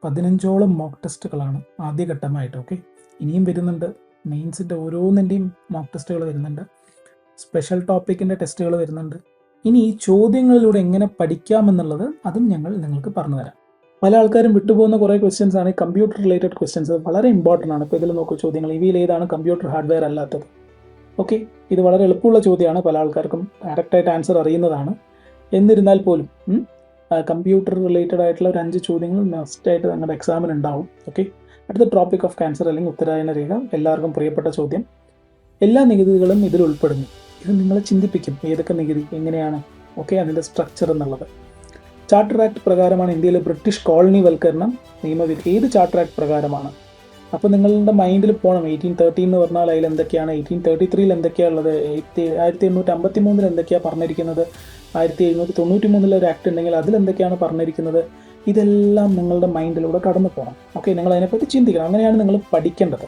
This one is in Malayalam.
15ഓളം മോക്ക് ടെസ്റ്റുകളാണ് ആദ്യഘട്ടമായിട്ട്. ഓക്കെ, ഇനിയും വരുന്നുണ്ട്. മെയിൻസിൻ്റെ ഓരോന്നിൻ്റെയും മോക്ക് ടെസ്റ്റുകൾ വരുന്നുണ്ട്, സ്പെഷ്യൽ ടോപ്പിക്കിൻ്റെ ടെസ്റ്റുകൾ വരുന്നുണ്ട്. ഇനി ഈ ചോദ്യങ്ങളിലൂടെ എങ്ങനെ പഠിക്കാമെന്നുള്ളത് അതും ഞങ്ങൾ നിങ്ങൾക്ക് പറഞ്ഞു തരാം. പല ആൾക്കാരും വിട്ടുപോകുന്ന കുറേ ക്വസ്റ്റ്യൻസ് ആണ് കമ്പ്യൂട്ടർ റിലേറ്റഡ് ക്വസ്റ്റ്യൻസ്. വളരെ ഇമ്പോർട്ടൻ്റ് ആണ്. ഇപ്പോൾ ഇതിൽ നോക്കൂ ചോദ്യങ്ങൾ, ഇവയിൽ ഏതാണ് കമ്പ്യൂട്ടർ ഹാർഡ്വെയർ അല്ലാത്തത്? ഓക്കെ, ഇത് വളരെ എളുപ്പമുള്ള ചോദ്യമാണ്, പല ആൾക്കാർക്കും ഡയറക്റ്റായിട്ട് ആൻസർ അറിയുന്നതാണ്. എന്നിരുന്നാൽ പോലും കമ്പ്യൂട്ടർ റിലേറ്റഡ് ആയിട്ടുള്ള ഒരു 5 ചോദ്യങ്ങൾ മസ്റ്റായിട്ട് നിങ്ങളുടെ എക്സാമിന് ഉണ്ടാവും. ഓക്കെ, അടുത്ത ട്രോപ്പിക് ഓഫ് ക്യാൻസർ അല്ലെങ്കിൽ ഉത്തരായന രേഖ, എല്ലാവർക്കും പ്രിയപ്പെട്ട ചോദ്യം. എല്ലാ നികുതികളും ഇതിൽ ഉൾപ്പെടുന്നു. ഇത് നിങ്ങളെ ചിന്തിപ്പിക്കും, ഏതൊക്കെ നികുതി എങ്ങനെയാണ്, ഓക്കെ, അതിൻ്റെ സ്ട്രക്ചർ എന്നുള്ളത്. ചാർട്ടർ ആക്ട് പ്രകാരമാണ് ഇന്ത്യയിലെ ബ്രിട്ടീഷ് കോളനി വൽക്കരണം നിയമവിധി. ഏത് ചാർട്ടർ ആക്ട് പ്രകാരമാണ്? അപ്പോൾ നിങ്ങളുടെ മൈൻഡിൽ പോകണം 1813 എന്ന് പറഞ്ഞാൽ അതിൽ എന്തൊക്കെയാണ്, 1833 എന്തൊക്കെയാണ് ഉള്ളത്, 1853 എന്തൊക്കെയാണ് പറഞ്ഞിരിക്കുന്നത്, 1793 ഒരു ആക്ട് ഉണ്ടെങ്കിൽ അതിലെന്തൊക്കെയാണ് പറഞ്ഞിരിക്കുന്നത്, ഇതെല്ലാം നിങ്ങളുടെ മൈൻഡിലൂടെ കടന്നു പോകണം. ഓക്കെ, നിങ്ങൾ അതിനെപ്പറ്റി ചിന്തിക്കണം. അങ്ങനെയാണ് നിങ്ങൾ പഠിക്കേണ്ടത്.